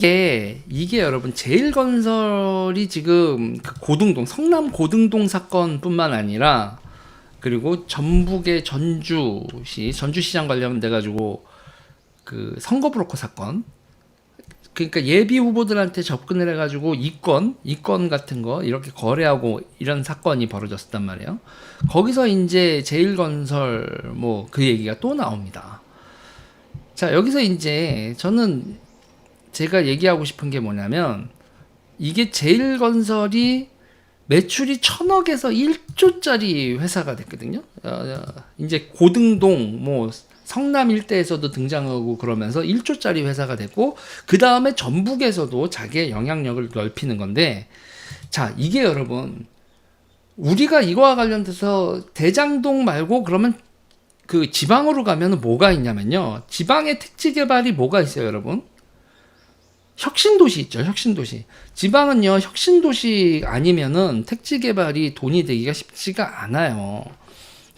이게 여러분 제일건설이 지금 그 고등동 성남 고등동 사건뿐만 아니라 그리고 전북의 전주시장 관련돼 가지고 그 선거 브로커 사건, 그러니까 예비 후보들한테 접근을 해가지고 이권 같은 거 이렇게 거래하고 이런 사건이 벌어졌단 말이에요. 거기서 이제 제일건설 뭐 그 얘기가 또 나옵니다. 자, 여기서 이제 저는 제가 얘기하고 싶은 게 뭐냐면, 이게 제일건설이 매출이 1,000억에서 1조짜리 회사가 됐거든요. 이제 고등동 뭐 성남 일대에서도 등장하고 그러면서 1조짜리 회사가 됐고, 그 다음에 전북에서도 자기의 영향력을 넓히는 건데, 자, 이게 여러분, 우리가 이거와 관련돼서 대장동 말고 그러면 그 지방으로 가면 뭐가 있냐면요. 지방의 택지 개발이 뭐가 있어요, 여러분? 혁신도시 있죠, 혁신도시. 지방은요, 혁신도시 아니면은 택지 개발이 돈이 되기가 쉽지가 않아요.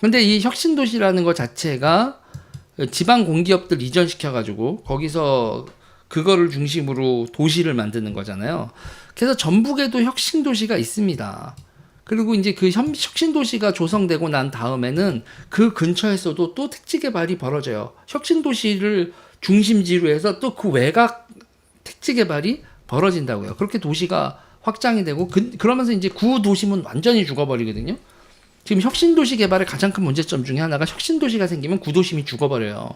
근데 이 혁신도시라는 것 자체가 지방 공기업들 이전시켜가지고 거기서 그거를 중심으로 도시를 만드는 거잖아요. 그래서 전북에도 혁신도시가 있습니다. 그리고 이제 그 혁신도시가 조성되고 난 다음에는 그 근처에서도 또 택지 개발이 벌어져요. 혁신도시를 중심지로 해서 또 그 외곽 택지 개발이 벌어진다고요. 그렇게 도시가 확장이 되고 그러면서 이제 구도심은 완전히 죽어버리거든요. 지금 혁신도시 개발의 가장 큰 문제점 중에 하나가 혁신도시가 생기면 구도심이 죽어버려요.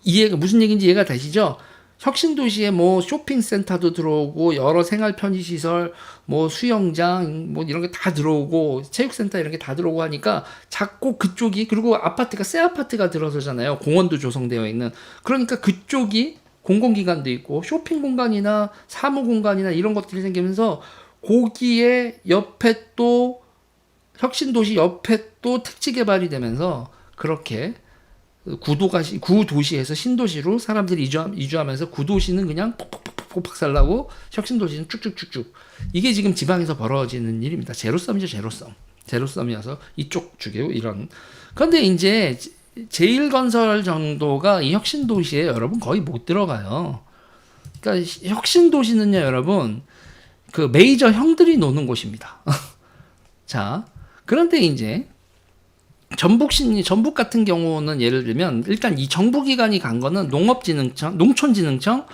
이해가 무슨 얘기인지 이해가 되시죠? 혁신도시에 뭐 쇼핑센터도 들어오고 여러 생활 편의시설, 뭐 수영장, 뭐 이런 게 다 들어오고 체육센터 이런 게 다 들어오고 하니까 자꾸 그쪽이, 그리고 아파트가 새 아파트가 들어서잖아요. 공원도 조성되어 있는. 그러니까 그쪽이 공공기관도 있고 쇼핑 공간이나 사무 공간이나 이런 것들이 생기면서 거기에 옆에 또 혁신도시 옆에 또 택지 개발이 되면서 그렇게 구도시에서 신도시로 사람들이 이주하면서 구도시는 그냥 폭폭폭폭 박살나고 혁신도시는 쭉쭉쭉쭉. 이게 지금 지방에서 벌어지는 일입니다. 제로섬이죠, 제로섬. 제로섬이어서 이쪽 주기고 이런. 그런데 이제 제일건설 정도가 이 혁신도시에 여러분 거의 못 들어가요. 그러니까 혁신도시는요, 여러분, 그 메이저 형들이 노는 곳입니다. 자, 그런데 이제 전북 같은 경우는 예를 들면 일단 이 정부기관이 간 거는 농촌진흥청,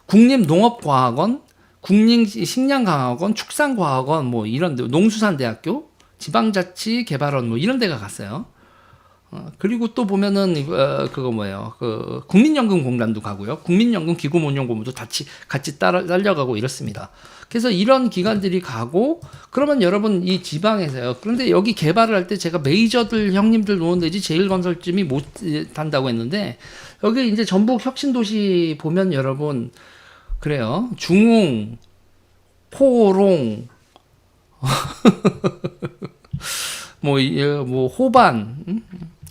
국립농업과학원, 국립식량과학원, 축산과학원, 뭐 이런 데, 농수산대학교, 지방자치개발원 뭐 이런 데가 갔어요. 그리고 또 보면은 그거 뭐예요? 그 국민연금공단도 가고요. 국민연금기금운용본부도 같이 딸려가고 이렇습니다. 그래서 이런 기관들이 가고, 그러면 여러분 이 지방에서요. 그런데 여기 개발을 할 때 제가 메이저들 형님들 노는 데지 제일건설쯤이 못 한다고 했는데, 여기 이제 전북 혁신도시 보면 여러분 그래요. 중흥, 포롱, 뭐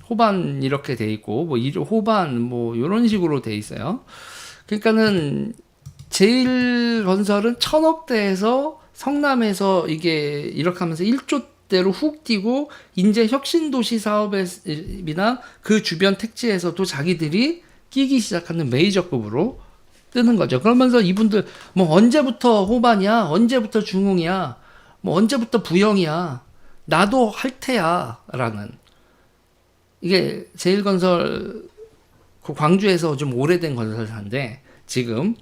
호반 이렇게 돼 있고, 뭐 호반 뭐 이런 식으로 돼 있어요. 그러니까는 제일건설은 1,000억대에서 성남에서 이게 이렇게 하면서 1조대로 훅 뛰고, 이제 혁신도시 사업이나 그 주변 택지에서도 자기들이 끼기 시작하는 메이저급으로 뜨는 거죠. 그러면서 이분들 뭐 언제부터 호반이야, 언제부터 중흥이야, 뭐 언제부터 부영이야, 나도 할 테야 라는. 이게 제일건설 광주에서 좀 오래된 건설사인데, 지금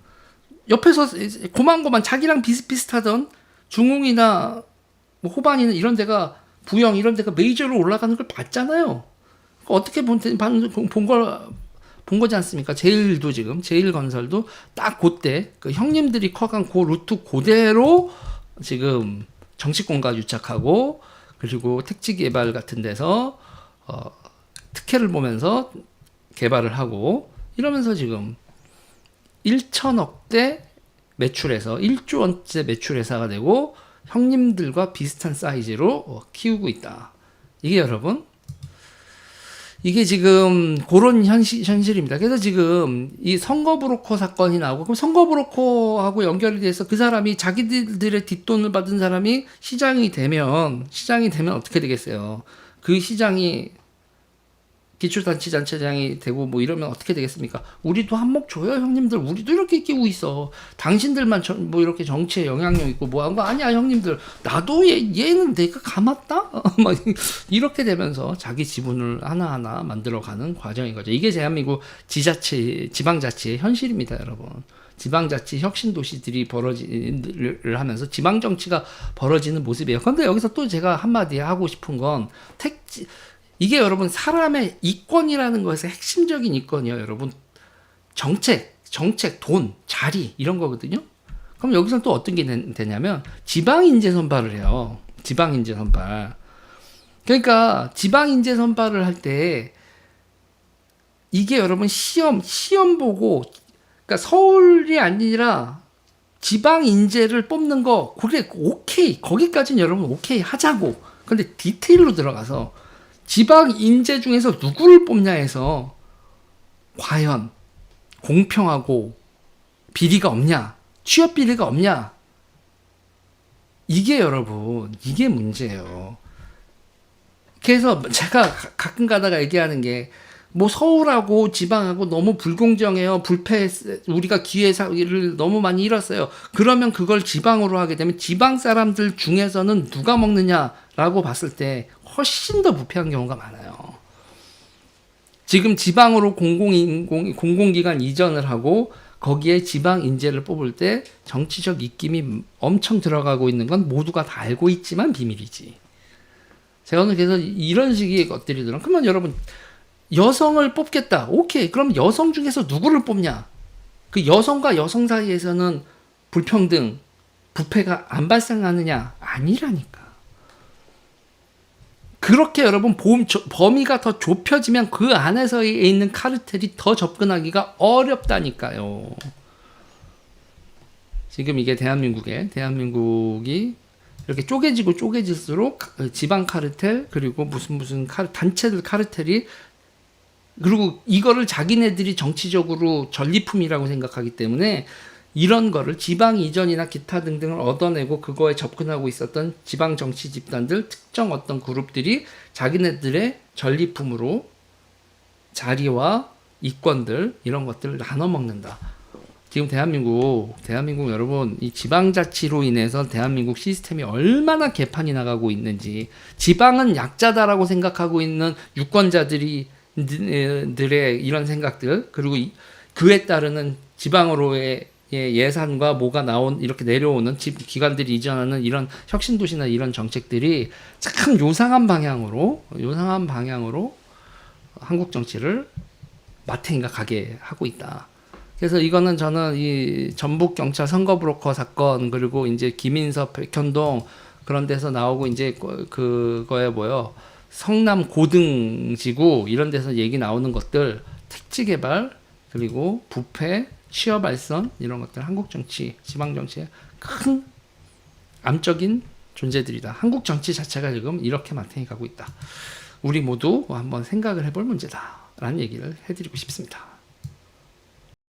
옆에서 고만고만 자기랑 비슷비슷하던 중흥이나 뭐 호반이나 이런 데가, 부영 이런 데가 메이저로 올라가는 걸 봤잖아요. 어떻게 본 거지 않습니까? 제일건설도 딱 그때 그 형님들이 커간 그 루트 그대로 지금 정치권과 유착하고, 그리고 택지 개발 같은 데서 특혜를 보면서 개발을 하고 이러면서 지금 1,000억대 매출에서 1조 원째 매출 회사가 되고 형님들과 비슷한 사이즈로 키우고 있다. 이게 여러분, 이게 지금 그런 현실입니다. 그래서 지금 이 선거 브로커 사건이 나오고, 그럼 선거 브로커하고 연결이 돼서 그 사람이 자기들의 뒷돈을 받은 사람이 시장이 되면 어떻게 되겠어요? 그 시장이 기초자치단체장이 되고 뭐 이러면 어떻게 되겠습니까? 우리도 한몫 줘요, 형님들. 우리도 이렇게 끼고 있어. 당신들만 뭐 이렇게 정치에 영향력 있고 뭐 한 거 아니야, 형님들. 나도 얘는 내가 감았다? 막 이렇게 되면서 자기 지분을 하나하나 만들어가는 과정인 거죠. 이게 대한민국 지방자치의 현실입니다, 여러분. 지방자치 혁신도시들이 벌어지를 하면서 지방정치가 벌어지는 모습이에요. 그런데 여기서 또 제가 한마디 하고 싶은 건 이게 여러분 사람의 이권이라는 것의 핵심적인 이권이요, 여러분. 정책, 돈, 자리 이런 거거든요. 그럼 여기서 또 어떤 게 되냐면 지방인재 선발을 해요. 지방인재 선발. 그러니까 지방인재 선발을 할 때 이게 여러분 시험 보고 그러니까 서울이 아니라 지방 인재를 뽑는 거 그래 오케이 거기까지는 여러분 오케이 하자고. 근데 디테일로 들어가서 지방 인재 중에서 누구를 뽑냐 해서 과연 공평하고 비리가 없냐, 취업 비리가 없냐, 이게 여러분 이게 문제예요. 그래서 제가 가끔 가다가 얘기하는 게 뭐 서울하고 지방하고 너무 불공정해요. 우리가 기회를 너무 많이 잃었어요. 그러면 그걸 지방으로 하게 되면 지방 사람들 중에서는 누가 먹느냐라고 봤을 때 훨씬 더 부패한 경우가 많아요. 지금 지방으로 공공기관 이전을 하고 거기에 지방 인재를 뽑을 때 정치적 입김이 엄청 들어가고 있는 건 모두가 다 알고 있지만 비밀이지. 제가 오늘 그래서 이런 식의 것들이 들어. 그러면 여러분 여성을 뽑겠다. 오케이. 그럼 여성 중에서 누구를 뽑냐? 그 여성과 여성 사이에서는 불평등, 부패가 안 발생하느냐? 아니라니까. 그렇게 여러분 범위가 더 좁혀지면 그 안에서 있는 카르텔이 더 접근하기가 어렵다니까요. 지금 이게 대한민국이 이렇게 쪼개질수록 지방 카르텔 그리고 무슨 단체들 카르텔이 그리고 이거를 자기네들이 정치적으로 전리품이라고 생각하기 때문에 이런 거를 지방 이전이나 기타 등등을 얻어내고 그거에 접근하고 있었던 지방 정치 집단들 특정 어떤 그룹들이 자기네들의 전리품으로 자리와 이권들 이런 것들을 나눠 먹는다. 지금 대한민국 여러분 이 지방자치로 인해서 대한민국 시스템이 얼마나 개판이 나가고 있는지 지방은 약자다라고 생각하고 있는 유권자들의 이런 생각들 그리고 그에 따르는 지방으로의 예산과 뭐가 이렇게 내려오는 기관들이 이전하는 이런 혁신도시나 이런 정책들이 참 요상한 방향으로 한국 정치를 마탱이가 가게 하고 있다. 그래서 이거는 저는 이 전북 경찰 선거 브로커 사건 그리고 이제 김인섭 백현동 그런 데서 나오고 이제 그거에 성남 고등지구 이런 데서 얘기 나오는 것들 택지 개발 그리고 부패 취업 알선 이런 것들 한국 정치 지방 정치의 큰 암적인 존재들이다. 한국 정치 자체가 지금 이렇게 마탱이 가고 있다. 우리 모두 한번 생각을 해볼 문제다라는 얘기를 해드리고 싶습니다.